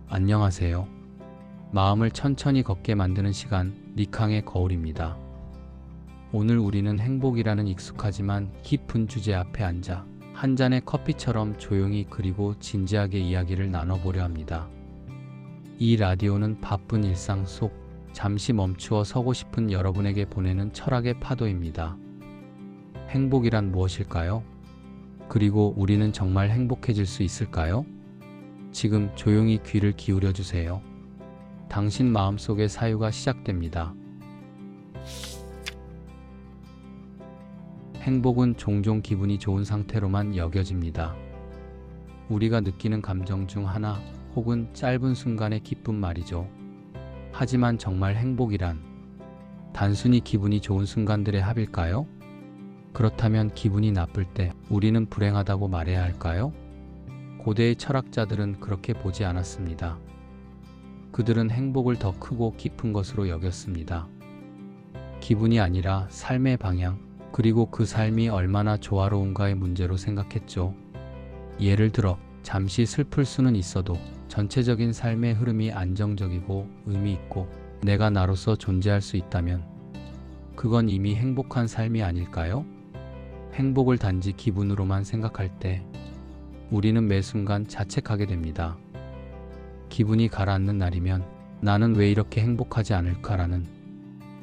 안녕하세요. 마음을 천천히 걷게 만드는 시간, 리캉의 거울입니다. 오늘 우리는 행복이라는 익숙하지만 깊은 주제 앞에 앉아 한 잔의 커피처럼 조용히 그리고 진지하게 이야기를 나눠보려 합니다. 이 라디오는 바쁜 일상 속 잠시 멈추어 서고 싶은 여러분에게 보내는 철학의 파도입니다. 행복이란 무엇일까요? 그리고 우리는 정말 행복해질 수 있을까요? 지금 조용히 귀를 기울여 주세요. 당신 마음속의 사유가 시작됩니다. 행복은 종종 기분이 좋은 상태로만 여겨집니다. 우리가 느끼는 감정 중 하나 혹은 짧은 순간의 기쁨 말이죠. 하지만 정말 행복이란 단순히 기분이 좋은 순간들의 합일까요? 그렇다면 기분이 나쁠 때 우리는 불행하다고 말해야 할까요? 고대의 철학자들은 그렇게 보지 않았습니다. 그들은 행복을 더 크고 깊은 것으로 여겼습니다. 기분이 아니라 삶의 방향, 그리고 그 삶이 얼마나 조화로운가의 문제로 생각했죠. 예를 들어, 잠시 슬플 수는 있어도 전체적인 삶의 흐름이 안정적이고 의미 있고 내가 나로서 존재할 수 있다면 그건 이미 행복한 삶이 아닐까요? 행복을 단지 기분으로만 생각할 때 우리는 매 순간 자책하게 됩니다. 기분이 가라앉는 날이면 나는 왜 이렇게 행복하지 않을까라는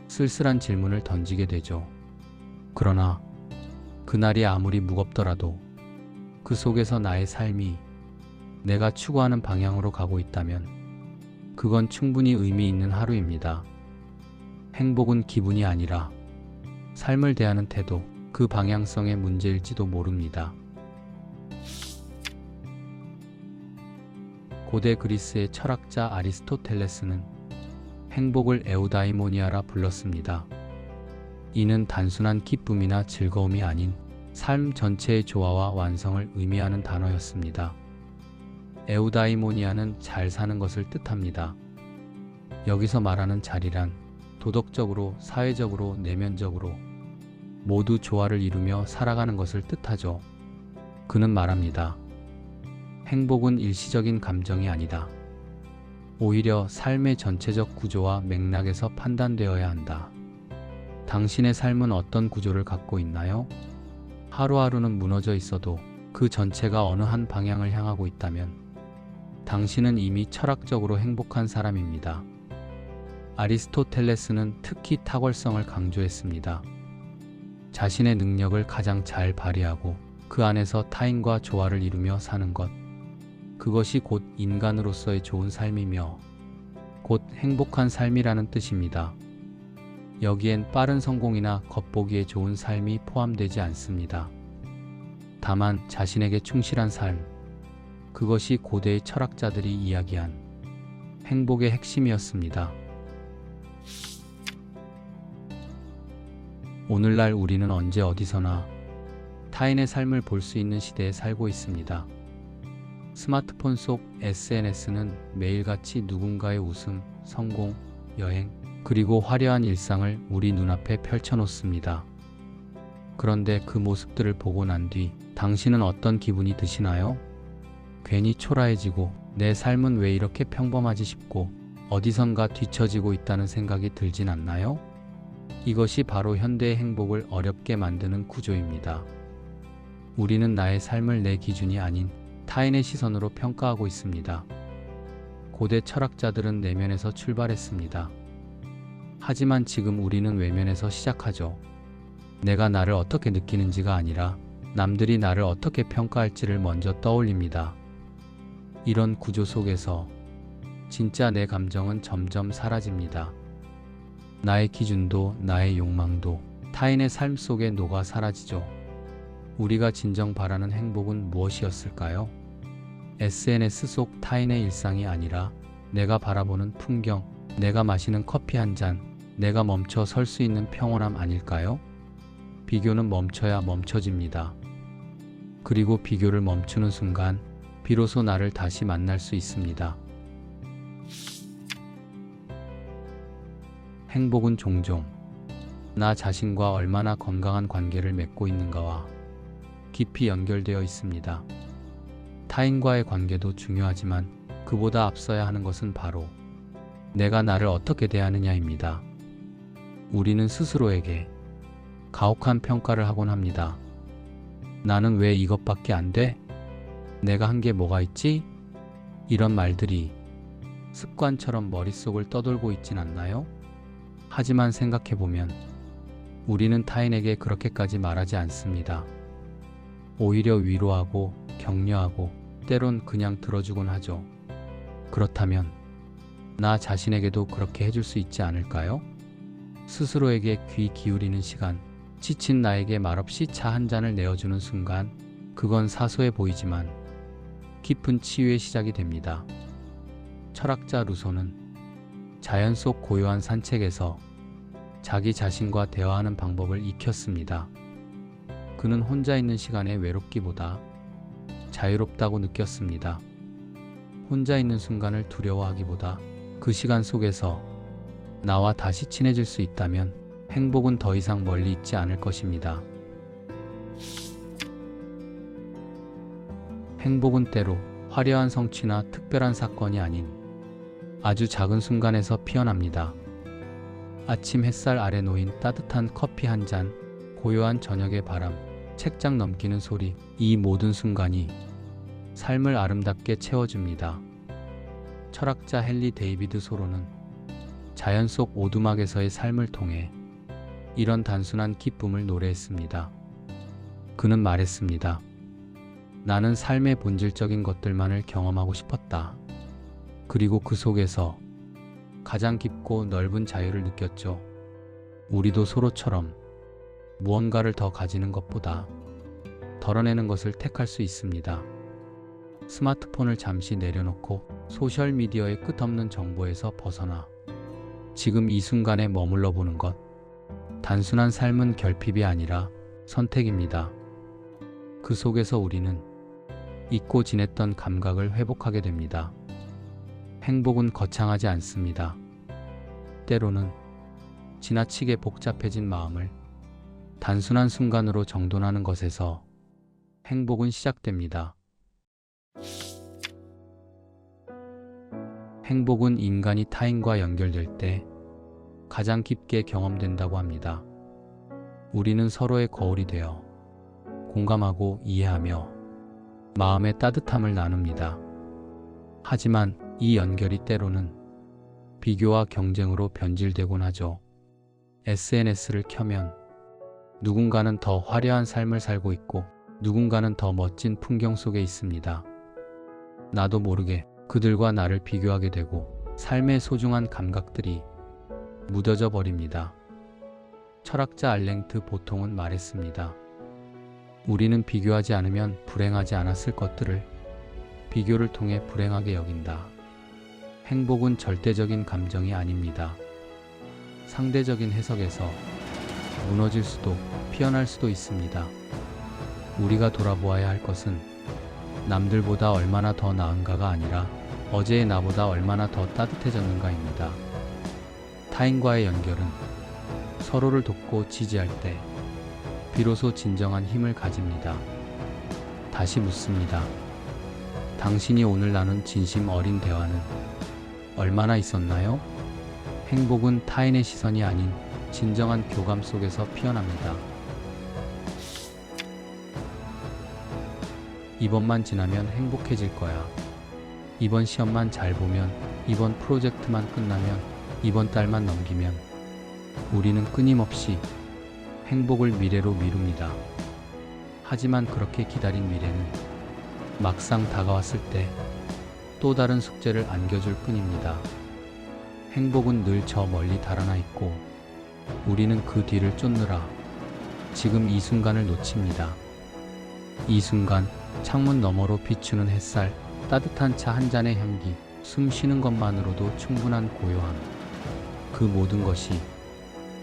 쓸쓸한 질문을 던지게 되죠. 그러나 그날이 아무리 무겁더라도 그 속에서 나의 삶이 내가 추구하는 방향으로 가고 있다면 그건 충분히 의미 있는 하루입니다. 행복은 기분이 아니라 삶을 대하는 태도, 그 방향성의 문제일지도 모릅니다. 고대 그리스의 철학자 아리스토텔레스는 행복을 에우다이모니아라 불렀습니다. 이는 단순한 기쁨이나 즐거움이 아닌 삶 전체의 조화와 완성을 의미하는 단어였습니다. 에우다이모니아는 잘 사는 것을 뜻합니다. 여기서 말하는 자리란 도덕적으로, 사회적으로, 내면적으로 모두 조화를 이루며 살아가는 것을 뜻하죠. 그는 말합니다. 행복은 일시적인 감정이 아니다. 오히려 삶의 전체적 구조와 맥락에서 판단되어야 한다. 당신의 삶은 어떤 구조를 갖고 있나요? 하루하루는 무너져 있어도 그 전체가 어느 한 방향을 향하고 있다면 당신은 이미 철학적으로 행복한 사람입니다. 아리스토텔레스는 특히 탁월성을 강조했습니다. 자신의 능력을 가장 잘 발휘하고 그 안에서 타인과 조화를 이루며 사는 것. 그것이 곧 인간으로서의 좋은 삶이며 곧 행복한 삶이라는 뜻입니다. 여기엔 빠른 성공이나 겉보기에 좋은 삶이 포함되지 않습니다. 다만 자신에게 충실한 삶, 그것이 고대의 철학자들이 이야기한 행복의 핵심이었습니다. 오늘날 우리는 언제 어디서나 타인의 삶을 볼 수 있는 시대에 살고 있습니다. 스마트폰 속 SNS는 매일같이 누군가의 웃음, 성공, 여행, 그리고 화려한 일상을 우리 눈앞에 펼쳐놓습니다. 그런데 그 모습들을 보고 난 뒤 당신은 어떤 기분이 드시나요? 괜히 초라해지고 내 삶은 왜 이렇게 평범하지 싶고 어디선가 뒤처지고 있다는 생각이 들진 않나요? 이것이 바로 현대의 행복을 어렵게 만드는 구조입니다. 우리는 나의 삶을 내 기준이 아닌 타인의 시선으로 평가하고 있습니다. 고대 철학자들은 내면에서 출발했습니다. 하지만 지금 우리는 외면에서 시작하죠. 내가 나를 어떻게 느끼는지가 아니라 남들이 나를 어떻게 평가할지를 먼저 떠올립니다. 이런 구조 속에서 진짜 내 감정은 점점 사라집니다. 나의 기준도 나의 욕망도 타인의 삶 속에 녹아 사라지죠. 우리가 진정 바라는 행복은 무엇이었을까요? SNS 속 타인의 일상이 아니라 내가 바라보는 풍경, 내가 마시는 커피 한 잔, 내가 멈춰 설 수 있는 평온함 아닐까요? 비교는 멈춰야 멈춰집니다. 그리고 비교를 멈추는 순간 비로소 나를 다시 만날 수 있습니다. 행복은 종종 나 자신과 얼마나 건강한 관계를 맺고 있는가와 깊이 연결되어 있습니다. 타인과의 관계도 중요하지만 그 그보다 앞서야 하는 것은 바로 내가 나를 어떻게 대하느냐입니다. 우리는 스스로에게 가혹한 평가를 하곤 합니다. 나는 왜 이것밖에 안 돼? 내가 한 게 뭐가 있지? 이런 말들이 습관처럼 머릿속을 떠돌고 있진 않나요? 하지만 생각해보면 우리는 타인에게 그렇게까지 말하지 않습니다. 오히려 위로하고 격려하고 때론 그냥 들어주곤 하죠. 그렇다면 나 자신에게도 그렇게 해줄 수 있지 않을까요? 스스로에게 귀 기울이는 시간, 지친 나에게 말없이 차 한 잔을 내어주는 순간, 그건 사소해 보이지만 깊은 치유의 시작이 됩니다. 철학자 루소는 자연 속 고요한 산책에서 자기 자신과 대화하는 방법을 익혔습니다. 그는 혼자 있는 시간에 외롭기보다 자유롭다고 느꼈습니다. 혼자 있는 순간을 두려워하기보다 그 시간 속에서 나와 다시 친해질 수 있다면 행복은 더 이상 멀리 있지 않을 것입니다. 행복은 때로 화려한 성취나 특별한 사건이 아닌 아주 작은 순간에서 피어납니다. 아침 햇살 아래 놓인 따뜻한 커피 한 잔, 고요한 저녁의 바람, 책장 넘기는 소리, 이 모든 순간이 삶을 아름답게 채워줍니다. 철학자 헨리 데이비드 소로는 자연 속 오두막에서의 삶을 통해 이런 단순한 기쁨을 노래했습니다. 그는 말했습니다. 나는 삶의 본질적인 것들만을 경험하고 싶었다. 그리고 그 속에서 가장 깊고 넓은 자유를 느꼈죠. 우리도 소로처럼 무언가를 더 가지는 것보다 덜어내는 것을 택할 수 있습니다. 스마트폰을 잠시 내려놓고 소셜미디어의 끝없는 정보에서 벗어나 지금 이 순간에 머물러 보는 것. 단순한 삶은 결핍이 아니라 선택입니다. 그 속에서 우리는 잊고 지냈던 감각을 회복하게 됩니다. 행복은 거창하지 않습니다. 때로는 지나치게 복잡해진 마음을 단순한 순간으로 정돈하는 것에서 행복은 시작됩니다. 행복은 인간이 타인과 연결될 때 가장 깊게 경험된다고 합니다. 우리는 서로의 거울이 되어 공감하고 이해하며 마음의 따뜻함을 나눕니다. 하지만 이 연결이 때로는 비교와 경쟁으로 변질되곤 하죠. SNS를 켜면 누군가는 더 화려한 삶을 살고 있고 누군가는 더 멋진 풍경 속에 있습니다. 나도 모르게 그들과 나를 비교하게 되고 삶의 소중한 감각들이 무뎌져 버립니다. 철학자 알랭트 보통은 말했습니다. 우리는 비교하지 않으면 불행하지 않았을 것들을 비교를 통해 불행하게 여긴다. 행복은 절대적인 감정이 아닙니다. 상대적인 해석에서 무너질 수도 피어날 수도 있습니다. 우리가 돌아보아야 할 것은 남들보다 얼마나 더 나은가가 아니라 어제의 나보다 얼마나 더 따뜻해졌는가입니다. 타인과의 연결은 서로를 돕고 지지할 때 비로소 진정한 힘을 가집니다. 다시 묻습니다. 당신이 오늘 나눈 진심 어린 대화는 얼마나 있었나요? 행복은 타인의 시선이 아닌 진정한 교감 속에서 피어납니다. 이번만 지나면 행복해질 거야. 이번 시험만 잘 보면, 이번 프로젝트만 끝나면, 이번 달만 넘기면 우리는 끊임없이 행복을 미래로 미룹니다. 하지만 그렇게 기다린 미래는 막상 다가왔을 때 또 다른 숙제를 안겨줄 뿐입니다. 행복은 늘 저 멀리 달아나 있고 우리는 그 뒤를 쫓느라 지금 이 순간을 놓칩니다. 이 순간 창문 너머로 비추는 햇살, 따뜻한 차 한 잔의 향기, 숨 쉬는 것만으로도 충분한 고요함. 그 모든 것이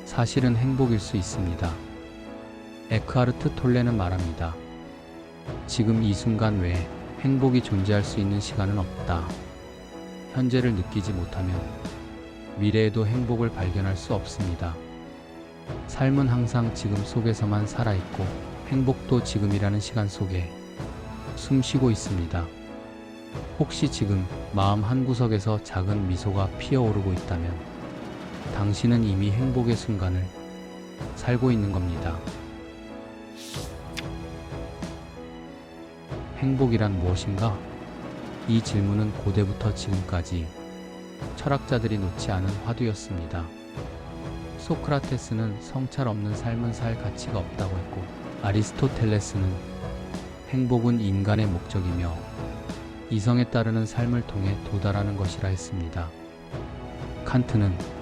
사실은 행복일 수 있습니다. 에크하르트 톨레는 말합니다. 지금 이 순간 외에 행복이 존재할 수 있는 시간은 없다. 현재를 느끼지 못하면 미래에도 행복을 발견할 수 없습니다. 삶은 항상 지금 속에서만 살아있고 행복도 지금이라는 시간 속에 숨 쉬고 있습니다. 혹시 지금 마음 한구석에서 작은 미소가 피어오르고 있다면 당신은 이미 행복의 순간을 살고 있는 겁니다. 행복이란 무엇인가? 이 질문은 고대부터 지금까지 철학자들이 놓지 않은 화두였습니다. 소크라테스는 성찰 없는 삶은 살 가치가 없다고 했고, 아리스토텔레스는 행복은 인간의 목적이며 이성에 따르는 삶을 통해 도달하는 것이라 했습니다. 칸트는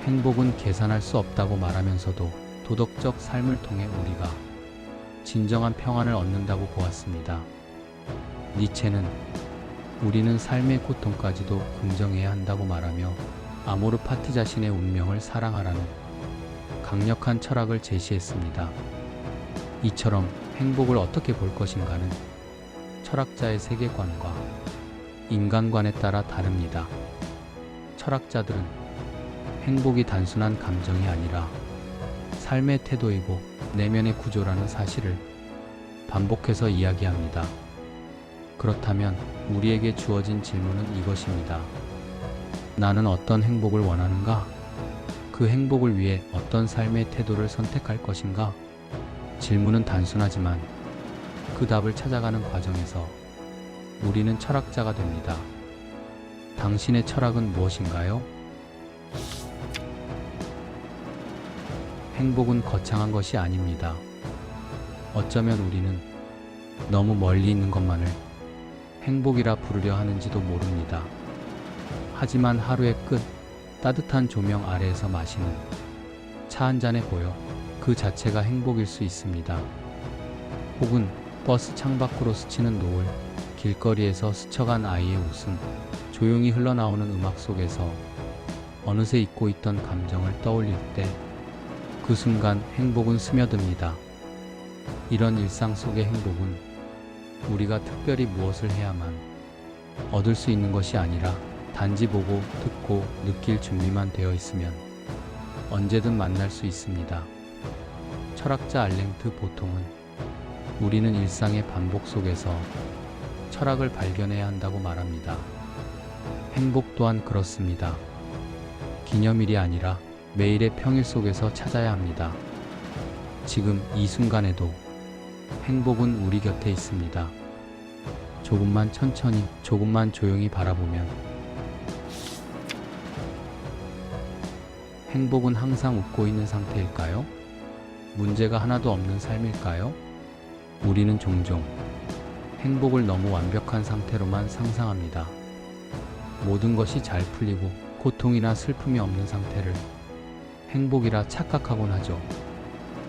행복은 계산할 수 없다고 말하면서도 도덕적 삶을 통해 우리가 진정한 평안을 얻는다고 보았습니다. 니체는 우리는 삶의 고통까지도 긍정해야 한다고 말하며 아모르 파티 자신의 운명을 사랑하라는 강력한 철학을 제시했습니다. 이처럼 행복을 어떻게 볼 것인가는 철학자의 세계관과 인간관에 따라 다릅니다. 철학자들은 행복이 단순한 감정이 아니라 삶의 태도이고 내면의 구조라는 사실을 반복해서 이야기합니다. 그렇다면 우리에게 주어진 질문은 이것입니다. 나는 어떤 행복을 원하는가? 그 행복을 위해 어떤 삶의 태도를 선택할 것인가? 질문은 단순하지만 그 답을 찾아가는 과정에서 우리는 철학자가 됩니다. 당신의 철학은 무엇인가요? 행복은 거창한 것이 아닙니다. 어쩌면 우리는 너무 멀리 있는 것만을 행복이라 부르려 하는지도 모릅니다. 하지만 하루의 끝, 따뜻한 조명 아래에서 마시는 차 한 잔의 고요, 그 자체가 행복일 수 있습니다. 혹은 버스 창밖으로 스치는 노을, 길거리에서 스쳐간 아이의 웃음, 조용히 흘러나오는 음악 속에서 어느새 잊고 있던 감정을 떠올릴 때 그 순간 행복은 스며듭니다. 이런 일상 속의 행복은 우리가 특별히 무엇을 해야만 얻을 수 있는 것이 아니라 단지 보고 듣고 느낄 준비만 되어 있으면 언제든 만날 수 있습니다. 철학자 알랭트 보통은 우리는 일상의 반복 속에서 철학을 발견해야 한다고 말합니다. 행복 또한 그렇습니다. 기념일이 아니라 매일의 평일 속에서 찾아야 합니다. 지금 이 순간에도 행복은 우리 곁에 있습니다. 조금만 천천히, 조금만 조용히 바라보면 행복은 항상 웃고 있는 상태일까요? 문제가 하나도 없는 삶일까요? 우리는 종종 행복을 너무 완벽한 상태로만 상상합니다. 모든 것이 잘 풀리고 고통이나 슬픔이 없는 상태를 행복이라 착각하곤 하죠.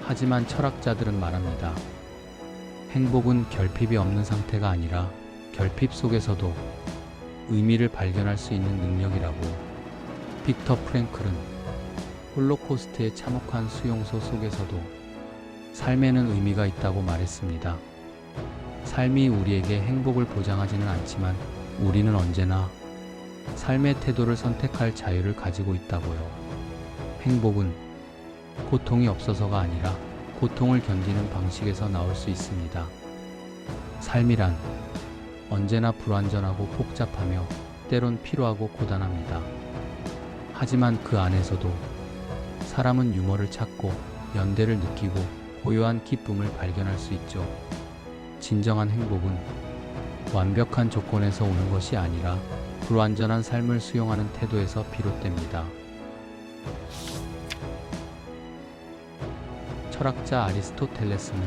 하지만 철학자들은 말합니다. 행복은 결핍이 없는 상태가 아니라 결핍 속에서도 의미를 발견할 수 있는 능력이라고. 빅터 프랭클은 홀로코스트의 참혹한 수용소 속에서도 삶에는 의미가 있다고 말했습니다. 삶이 우리에게 행복을 보장하지는 않지만 우리는 언제나 삶의 태도를 선택할 자유를 가지고 있다고요. 행복은 고통이 없어서가 아니라 고통을 견디는 방식에서 나올 수 있습니다. 삶이란 언제나 불완전하고 복잡하며 때론 피로하고 고단합니다. 하지만 그 안에서도 사람은 유머를 찾고 연대를 느끼고 고요한 기쁨을 발견할 수 있죠. 진정한 행복은 완벽한 조건에서 오는 것이 아니라 불완전한 삶을 수용하는 태도에서 비롯됩니다. 철학자 아리스토텔레스는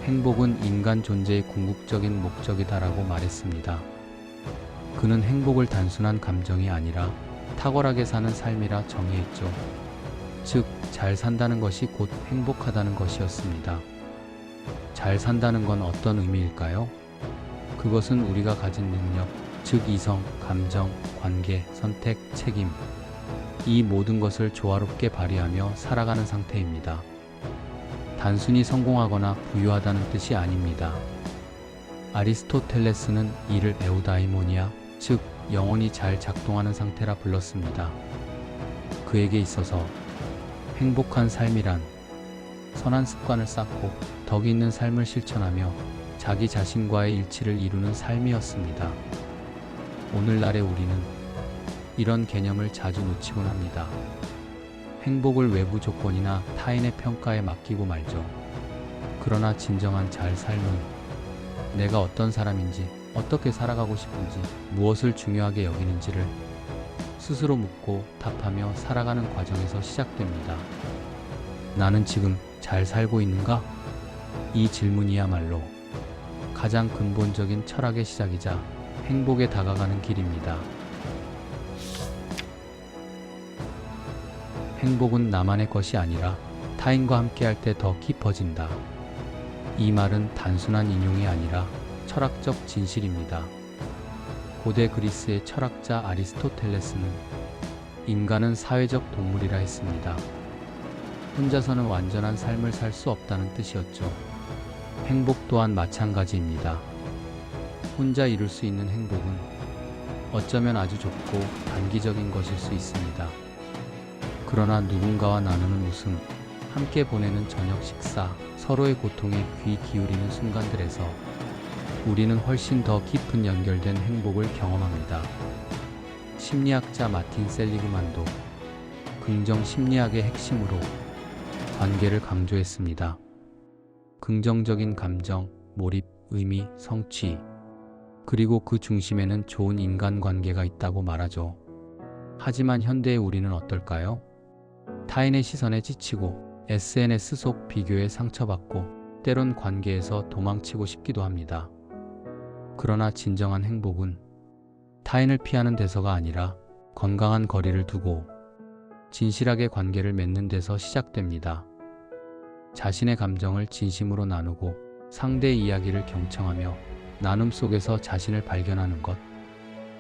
행복은 인간 존재의 궁극적인 목적이다라고 말했습니다. 그는 행복을 단순한 감정이 아니라 탁월하게 사는 삶이라 정의했죠. 즉, 잘 산다는 것이 곧 행복하다는 것이었습니다. 잘 산다는 건 어떤 의미일까요? 그것은 우리가 가진 능력, 즉 이성, 감정, 관계, 선택, 책임, 이 모든 것을 조화롭게 발휘하며 살아가는 상태입니다. 단순히 성공하거나 부유하다는 뜻이 아닙니다. 아리스토텔레스는 이를 에우다이모니아, 즉 영혼이 잘 작동하는 상태라 불렀습니다. 그에게 있어서 행복한 삶이란 선한 습관을 쌓고 덕이 있는 삶을 실천하며 자기 자신과의 일치를 이루는 삶이었습니다. 오늘날의 우리는 이런 개념을 자주 놓치곤 합니다. 행복을 외부 조건이나 타인의 평가에 맡기고 말죠. 그러나 진정한 잘 삶은 내가 어떤 사람인지, 어떻게 살아가고 싶은지, 무엇을 중요하게 여기는지를 스스로 묻고 답하며 살아가는 과정에서 시작됩니다. 나는 지금 잘 살고 있는가? 이 질문이야말로 가장 근본적인 철학의 시작이자 행복에 다가가는 길입니다. 행복은 나만의 것이 아니라 타인과 함께할 때 더 깊어진다. 이 말은 단순한 인용이 아니라 철학적 진실입니다. 고대 그리스의 철학자 아리스토텔레스는 인간은 사회적 동물이라 했습니다. 혼자서는 완전한 삶을 살 수 없다는 뜻이었죠. 행복 또한 마찬가지입니다. 혼자 이룰 수 있는 행복은 어쩌면 아주 좁고 단기적인 것일 수 있습니다. 그러나 누군가와 나누는 웃음, 함께 보내는 저녁 식사, 서로의 고통에 귀 기울이는 순간들에서 우리는 훨씬 더 깊은 연결된 행복을 경험합니다. 심리학자 마틴 셀리그만도 긍정 심리학의 핵심으로 관계를 강조했습니다. 긍정적인 감정, 몰입, 의미, 성취, 그리고 그 중심에는 좋은 인간관계가 있다고 말하죠. 하지만 현대의 우리는 어떨까요? 타인의 시선에 지치고 SNS 속 비교에 상처받고 때론 관계에서 도망치고 싶기도 합니다. 그러나 진정한 행복은 타인을 피하는 데서가 아니라 건강한 거리를 두고 진실하게 관계를 맺는 데서 시작됩니다. 자신의 감정을 진심으로 나누고 상대의 이야기를 경청하며 나눔 속에서 자신을 발견하는 것,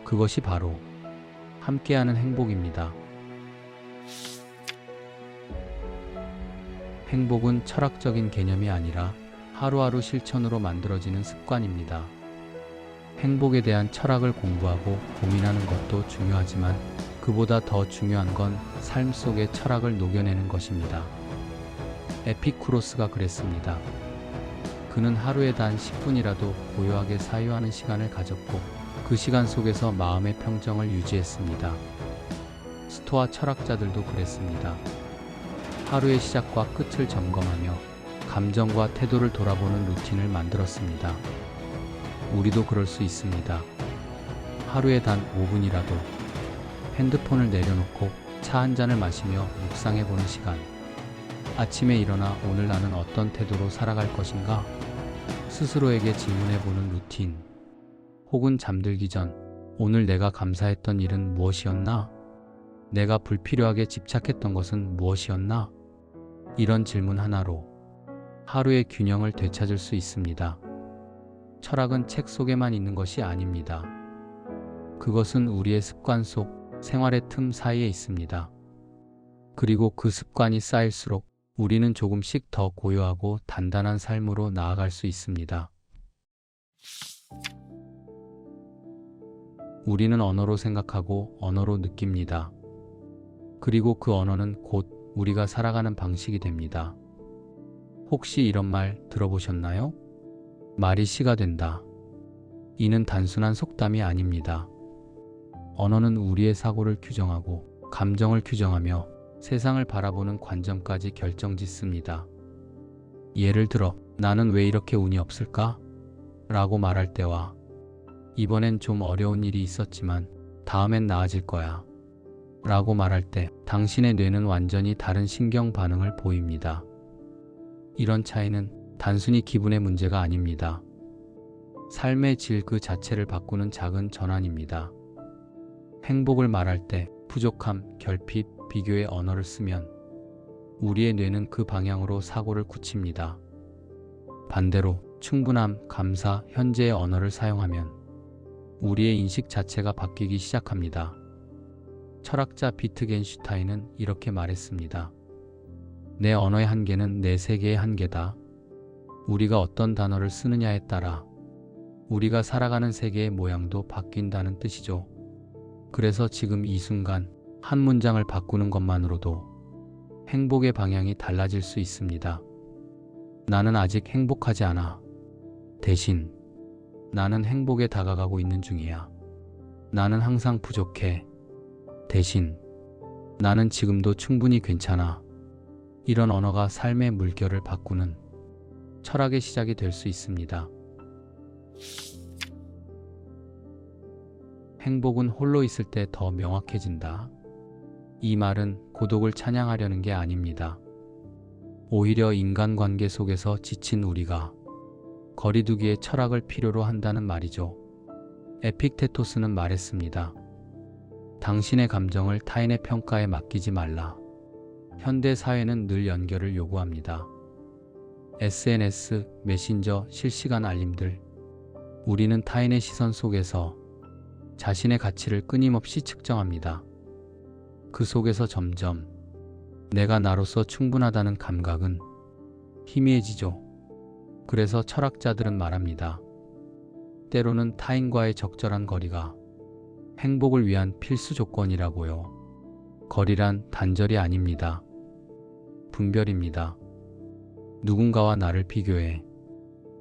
그것이 바로 함께하는 행복입니다. 행복은 철학적인 개념이 아니라 하루하루 실천으로 만들어지는 습관입니다. 행복에 대한 철학을 공부하고 고민하는 것도 중요하지만 그보다 더 중요한 건 삶 속의 철학을 녹여내는 것입니다. 에피쿠로스가 그랬습니다. 그는 하루에 단 10분이라도 고요하게 사유하는 시간을 가졌고 그 시간 속에서 마음의 평정을 유지했습니다. 스토아 철학자들도 그랬습니다. 하루의 시작과 끝을 점검하며 감정과 태도를 돌아보는 루틴을 만들었습니다. 우리도 그럴 수 있습니다. 하루에 단 5분이라도 핸드폰을 내려놓고 차 한 잔을 마시며 묵상해보는 시간. 아침에 일어나 오늘 나는 어떤 태도로 살아갈 것인가? 스스로에게 질문해보는 루틴. 혹은 잠들기 전 오늘 내가 감사했던 일은 무엇이었나? 내가 불필요하게 집착했던 것은 무엇이었나? 이런 질문 하나로 하루의 균형을 되찾을 수 있습니다. 철학은 책 속에만 있는 것이 아닙니다. 그것은 우리의 습관 속 생활의 틈 사이에 있습니다. 그리고 그 습관이 쌓일수록 우리는 조금씩 더 고요하고 단단한 삶으로 나아갈 수 있습니다. 우리는 언어로 생각하고 언어로 느낍니다. 그리고 그 언어는 곧 우리가 살아가는 방식이 됩니다. 혹시 이런 말 들어보셨나요? 말이 시가 된다. 이는 단순한 속담이 아닙니다. 언어는 우리의 사고를 규정하고 감정을 규정하며 세상을 바라보는 관점까지 결정짓습니다. 예를 들어 나는 왜 이렇게 운이 없을까? 라고 말할 때와 이번엔 좀 어려운 일이 있었지만 다음엔 나아질 거야 라고 말할 때 당신의 뇌는 완전히 다른 신경 반응을 보입니다. 이런 차이는 단순히 기분의 문제가 아닙니다. 삶의 질 그 자체를 바꾸는 작은 전환입니다. 행복을 말할 때 부족함, 결핍, 비교의 언어를 쓰면 우리의 뇌는 그 방향으로 사고를 굳힙니다. 반대로 충분함, 감사, 현재의 언어를 사용하면 우리의 인식 자체가 바뀌기 시작합니다. 철학자 비트겐슈타인은 이렇게 말했습니다. 내 언어의 한계는 내 세계의 한계다. 우리가 어떤 단어를 쓰느냐에 따라 우리가 살아가는 세계의 모양도 바뀐다는 뜻이죠. 그래서 지금 이 순간 한 문장을 바꾸는 것만으로도 행복의 방향이 달라질 수 있습니다. 나는 아직 행복하지 않아. 대신 나는 행복에 다가가고 있는 중이야. 나는 항상 부족해. 대신 나는 지금도 충분히 괜찮아. 이런 언어가 삶의 물결을 바꾸는 철학의 시작이 될 수 있습니다. 행복은 홀로 있을 때 더 명확해진다. 이 말은 고독을 찬양하려는 게 아닙니다. 오히려 인간관계 속에서 지친 우리가 거리두기의 철학을 필요로 한다는 말이죠. 에픽테토스는 말했습니다. 당신의 감정을 타인의 평가에 맡기지 말라. 현대 사회는 늘 연결을 요구합니다. SNS, 메신저, 실시간 알림들. 우리는 타인의 시선 속에서 자신의 가치를 끊임없이 측정합니다. 그 속에서 점점 내가 나로서 충분하다는 감각은 희미해지죠. 그래서 철학자들은 말합니다. 때로는 타인과의 적절한 거리가 행복을 위한 필수 조건이라고요. 거리란 단절이 아닙니다. 분별입니다. 누군가와 나를 비교해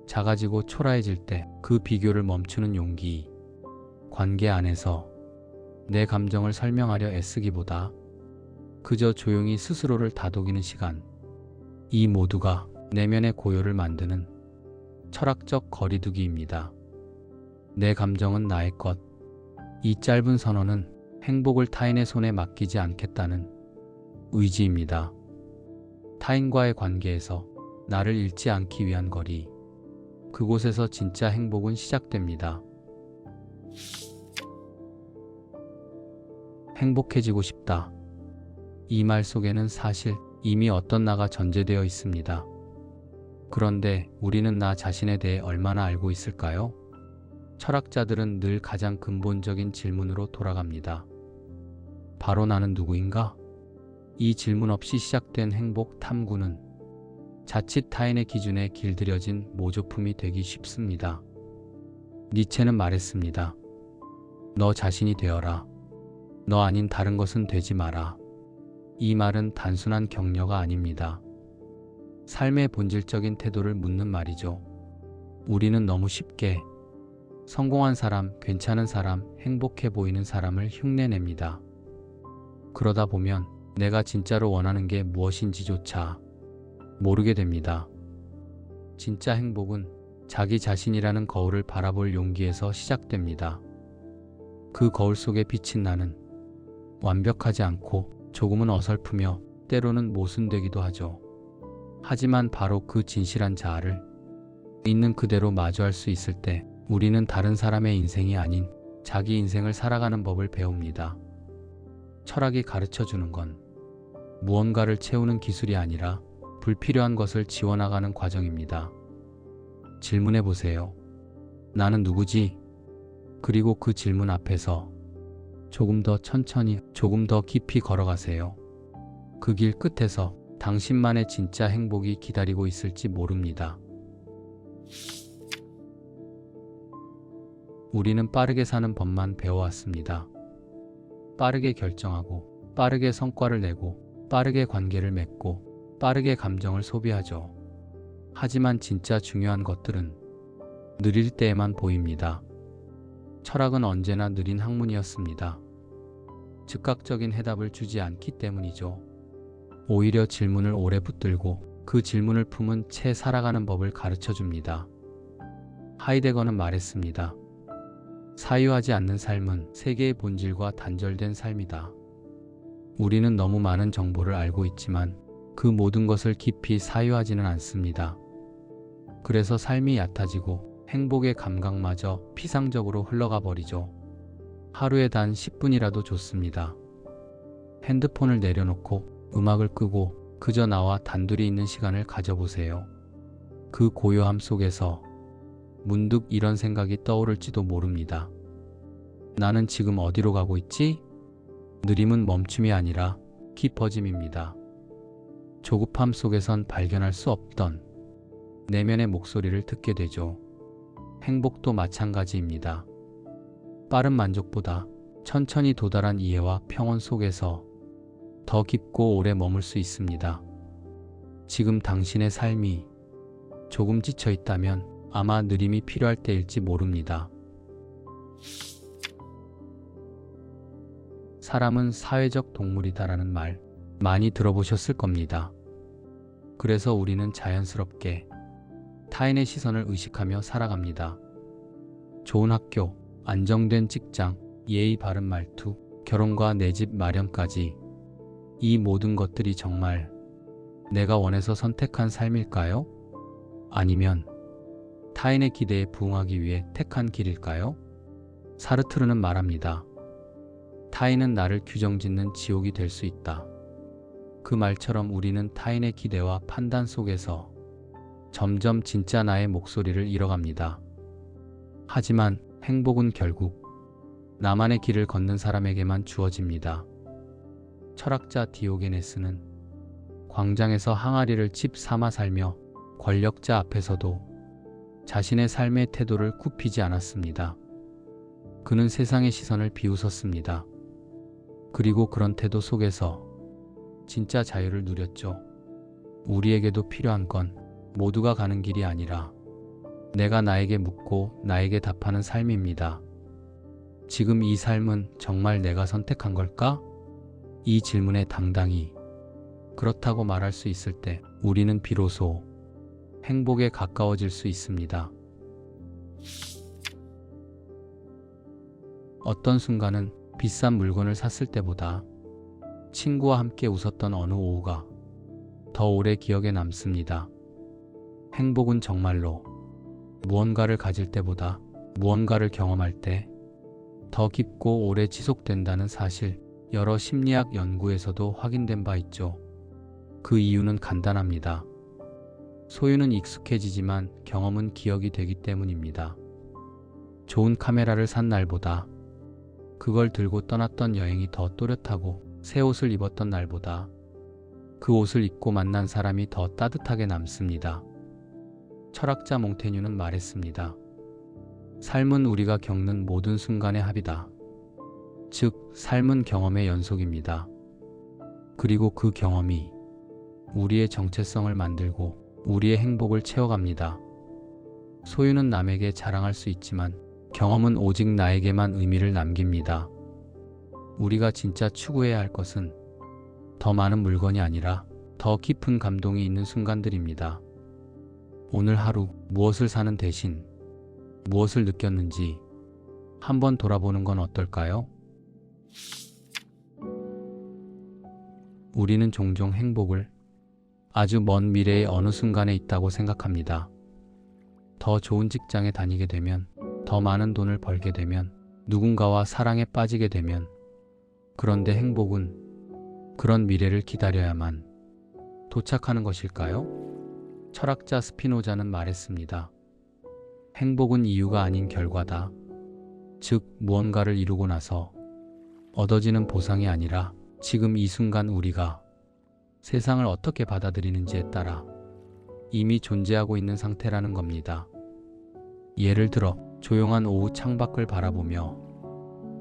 작아지고 초라해질 때 그 비교를 멈추는 용기. 관계 안에서 내 감정을 설명하려 애쓰기보다 그저 조용히 스스로를 다독이는 시간. 이 모두가 내면의 고요를 만드는 철학적 거리두기입니다. 내 감정은 나의 것. 이 짧은 선언은 행복을 타인의 손에 맡기지 않겠다는 의지입니다. 타인과의 관계에서 나를 잃지 않기 위한 거리. 그곳에서 진짜 행복은 시작됩니다. 행복해지고 싶다. 이 말 속에는 사실 이미 어떤 나가 전제되어 있습니다. 그런데 우리는 나 자신에 대해 얼마나 알고 있을까요? 철학자들은 늘 가장 근본적인 질문으로 돌아갑니다. 바로 나는 누구인가? 이 질문 없이 시작된 행복 탐구는 자칫 타인의 기준에 길들여진 모조품이 되기 쉽습니다. 니체는 말했습니다. 너 자신이 되어라. 너 아닌 다른 것은 되지 마라. 이 말은 단순한 격려가 아닙니다. 삶의 본질적인 태도를 묻는 말이죠. 우리는 너무 쉽게 성공한 사람, 괜찮은 사람, 행복해 보이는 사람을 흉내냅니다. 그러다 보면 내가 진짜로 원하는 게 무엇인지조차 모르게 됩니다. 진짜 행복은 자기 자신이라는 거울을 바라볼 용기에서 시작됩니다. 그 거울 속에 비친 나는 완벽하지 않고 조금은 어설프며 때로는 모순되기도 하죠. 하지만 바로 그 진실한 자아를 있는 그대로 마주할 수 있을 때 우리는 다른 사람의 인생이 아닌 자기 인생을 살아가는 법을 배웁니다. 철학이 가르쳐주는 건 무언가를 채우는 기술이 아니라 불필요한 것을 지워나가는 과정입니다. 질문해 보세요. 나는 누구지? 그리고 그 질문 앞에서 조금 더 천천히, 조금 더 깊이 걸어가세요. 그 길 끝에서 당신만의 진짜 행복이 기다리고 있을지 모릅니다. 우리는 빠르게 사는 법만 배워왔습니다. 빠르게 결정하고, 빠르게 성과를 내고, 빠르게 관계를 맺고, 빠르게 감정을 소비하죠. 하지만 진짜 중요한 것들은 느릴 때에만 보입니다. 철학은 언제나 느린 학문이었습니다. 즉각적인 해답을 주지 않기 때문이죠. 오히려 질문을 오래 붙들고 그 질문을 품은 채 살아가는 법을 가르쳐줍니다. 하이데거는 말했습니다. 사유하지 않는 삶은 세계의 본질과 단절된 삶이다. 우리는 너무 많은 정보를 알고 있지만 그 모든 것을 깊이 사유하지는 않습니다. 그래서 삶이 얕아지고 행복의 감각마저 피상적으로 흘러가 버리죠. 하루에 단 10분이라도 좋습니다. 핸드폰을 내려놓고 음악을 끄고 그저 나와 단둘이 있는 시간을 가져보세요. 그 고요함 속에서 문득 이런 생각이 떠오를지도 모릅니다. 나는 지금 어디로 가고 있지? 느림은 멈춤이 아니라 깊어짐입니다. 조급함 속에선 발견할 수 없던 내면의 목소리를 듣게 되죠. 행복도 마찬가지입니다. 빠른 만족보다 천천히 도달한 이해와 평온 속에서 더 깊고 오래 머물 수 있습니다. 지금 당신의 삶이 조금 지쳐 있다면 아마 느림이 필요할 때일지 모릅니다. 사람은 사회적 동물이다라는 말 많이 들어보셨을 겁니다. 그래서 우리는 자연스럽게 타인의 시선을 의식하며 살아갑니다. 좋은 학교, 안정된 직장, 예의 바른 말투, 결혼과 내 집 마련까지 이 모든 것들이 정말 내가 원해서 선택한 삶일까요? 아니면 타인의 기대에 부응하기 위해 택한 길일까요? 사르트르는 말합니다. 타인은 나를 규정짓는 지옥이 될 수 있다. 그 말처럼 우리는 타인의 기대와 판단 속에서 점점 진짜 나의 목소리를 잃어갑니다. 하지만 행복은 결국 나만의 길을 걷는 사람에게만 주어집니다. 철학자 디오게네스는 광장에서 항아리를 칩 삼아 살며 권력자 앞에서도 자신의 삶의 태도를 굽히지 않았습니다. 그는 세상의 시선을 비웃었습니다. 그리고 그런 태도 속에서 진짜 자유를 누렸죠. 우리에게도 필요한 건 모두가 가는 길이 아니라 내가 나에게 묻고 나에게 답하는 삶입니다. 지금 이 삶은 정말 내가 선택한 걸까? 이 질문에 당당히 그렇다고 말할 수 있을 때 우리는 비로소 행복에 가까워질 수 있습니다. 어떤 순간은 비싼 물건을 샀을 때보다 친구와 함께 웃었던 어느 오후가 더 오래 기억에 남습니다. 행복은 정말로 무언가를 가질 때보다 무언가를 경험할 때 더 깊고 오래 지속된다는 사실, 여러 심리학 연구에서도 확인된 바 있죠. 그 이유는 간단합니다. 소유는 익숙해지지만 경험은 기억이 되기 때문입니다. 좋은 카메라를 산 날보다 그걸 들고 떠났던 여행이 더 또렷하고, 새 옷을 입었던 날보다 그 옷을 입고 만난 사람이 더 따뜻하게 남습니다. 철학자 몽테뉴는 말했습니다. 삶은 우리가 겪는 모든 순간의 합이다. 즉, 삶은 경험의 연속입니다. 그리고 그 경험이 우리의 정체성을 만들고 우리의 행복을 채워갑니다. 소유는 남에게 자랑할 수 있지만 경험은 오직 나에게만 의미를 남깁니다. 우리가 진짜 추구해야 할 것은 더 많은 물건이 아니라 더 깊은 감동이 있는 순간들입니다. 오늘 하루 무엇을 사는 대신 무엇을 느꼈는지 한번 돌아보는 건 어떨까요? 우리는 종종 행복을 아주 먼 미래의 어느 순간에 있다고 생각합니다. 더 좋은 직장에 다니게 되면, 더 많은 돈을 벌게 되면, 누군가와 사랑에 빠지게 되면. 그런데 행복은 그런 미래를 기다려야만 도착하는 것일까요? 철학자 스피노자는 말했습니다. 행복은 이유가 아닌 결과다. 즉, 무언가를 이루고 나서 얻어지는 보상이 아니라 지금 이 순간 우리가 세상을 어떻게 받아들이는지에 따라 이미 존재하고 있는 상태라는 겁니다. 예를 들어 조용한 오후 창밖을 바라보며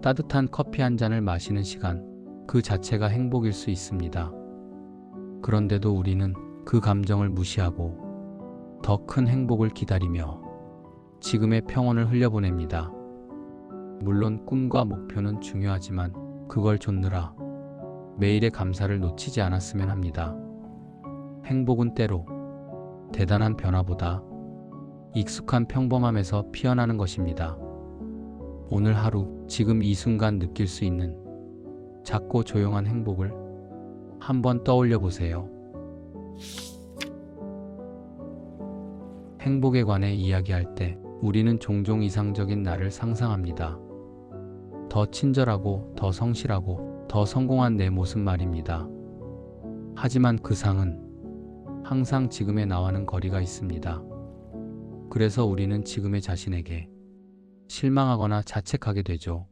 따뜻한 커피 한 잔을 마시는 시간, 그 자체가 행복일 수 있습니다. 그런데도 우리는 그 감정을 무시하고 더 큰 행복을 기다리며 지금의 평온을 흘려보냅니다. 물론 꿈과 목표는 중요하지만 그걸 좇느라 매일의 감사를 놓치지 않았으면 합니다. 행복은 때로 대단한 변화보다 익숙한 평범함에서 피어나는 것입니다. 오늘 하루, 지금 이 순간 느낄 수 있는 작고 조용한 행복을 한번 떠올려 보세요. 행복에 관해 이야기할 때 우리는 종종 이상적인 나를 상상합니다. 더 친절하고, 더 성실하고, 더 성공한 내 모습 말입니다. 하지만 그 상은 항상 지금의 나와는 거리가 있습니다. 그래서 우리는 지금의 자신에게 실망하거나 자책하게 되죠.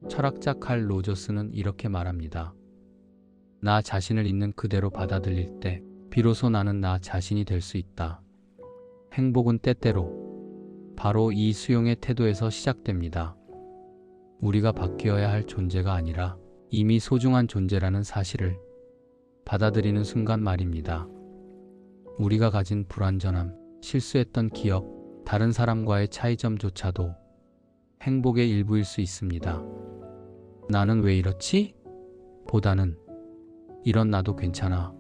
철학자 칼 로저스는 이렇게 말합니다. 나 자신을 있는 그대로 받아들일 때 비로소 나는 나 자신이 될 수 있다. 행복은 때때로 바로 이 수용의 태도에서 시작됩니다. 우리가 바뀌어야 할 존재가 아니라 이미 소중한 존재라는 사실을 받아들이는 순간 말입니다. 우리가 가진 불완전함, 실수했던 기억, 다른 사람과의 차이점조차도 행복의 일부일 수 있습니다. 나는 왜 이렇지? 보다는 이런 나도 괜찮아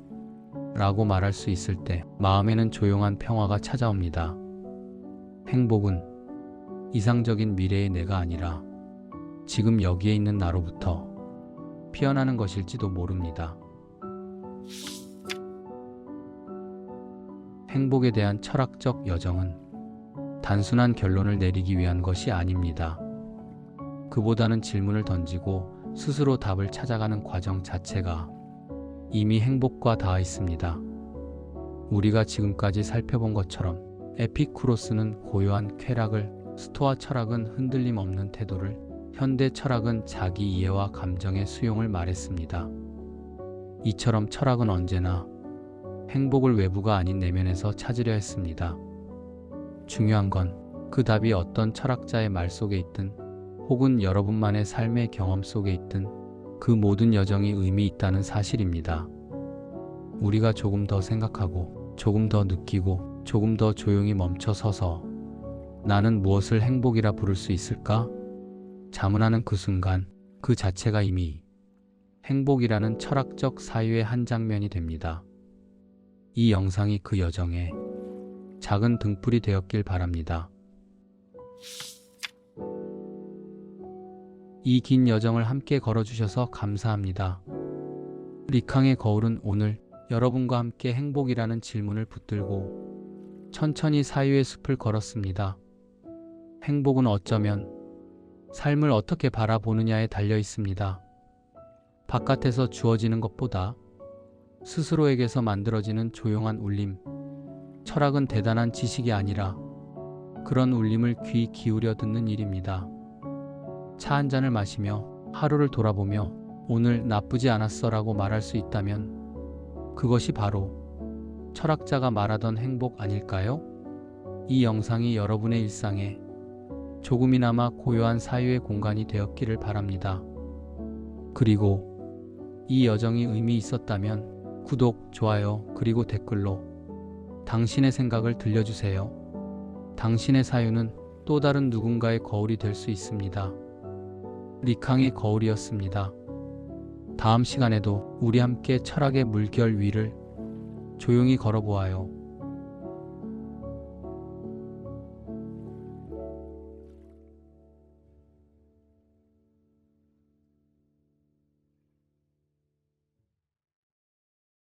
라고 말할 수 있을 때 마음에는 조용한 평화가 찾아옵니다. 행복은 이상적인 미래의 내가 아니라 지금 여기에 있는 나로부터 피어나는 것일지도 모릅니다. 행복에 대한 철학적 여정은 단순한 결론을 내리기 위한 것이 아닙니다. 그보다는 질문을 던지고 스스로 답을 찾아가는 과정 자체가 이미 행복과 닿아 있습니다. 우리가 지금까지 살펴본 것처럼 에피쿠로스는 고요한 쾌락을, 스토아 철학은 흔들림 없는 태도를, 현대 철학은 자기 이해와 감정의 수용을 말했습니다. 이처럼 철학은 언제나 행복을 외부가 아닌 내면에서 찾으려 했습니다. 중요한 건 그 답이 어떤 철학자의 말 속에 있든 혹은 여러분만의 삶의 경험 속에 있든 그 모든 여정이 의미 있다는 사실입니다. 우리가 조금 더 생각하고 조금 더 느끼고 조금 더 조용히 멈춰 서서 나는 무엇을 행복이라 부를 수 있을까? 자문하는 그 순간 그 자체가 이미 행복이라는 철학적 사유의 한 장면이 됩니다. 이 영상이 그 여정에 작은 등불이 되었길 바랍니다. 이 긴 여정을 함께 걸어주셔서 감사합니다. 리캉의 거울은 오늘 여러분과 함께 행복이라는 질문을 붙들고 천천히 사유의 숲을 걸었습니다. 행복은 어쩌면 삶을 어떻게 바라보느냐에 달려 있습니다. 바깥에서 주어지는 것보다 스스로에게서 만들어지는 조용한 울림. 철학은 대단한 지식이 아니라 그런 울림을 귀 기울여 듣는 일입니다. 차 한 잔을 마시며 하루를 돌아보며 오늘 나쁘지 않았어 라고 말할 수 있다면 그것이 바로 철학자가 말하던 행복 아닐까요? 이 영상이 여러분의 일상에 조금이나마 고요한 사유의 공간이 되었기를 바랍니다. 그리고 이 여정이 의미 있었다면 구독, 좋아요, 그리고 댓글로 당신의 생각을 들려주세요. 당신의 사유는 또 다른 누군가의 거울이 될 수 있습니다. 리캉의 거울이었습니다. 다음 시간에도 우리 함께 철학의 물결 위를 조용히 걸어보아요.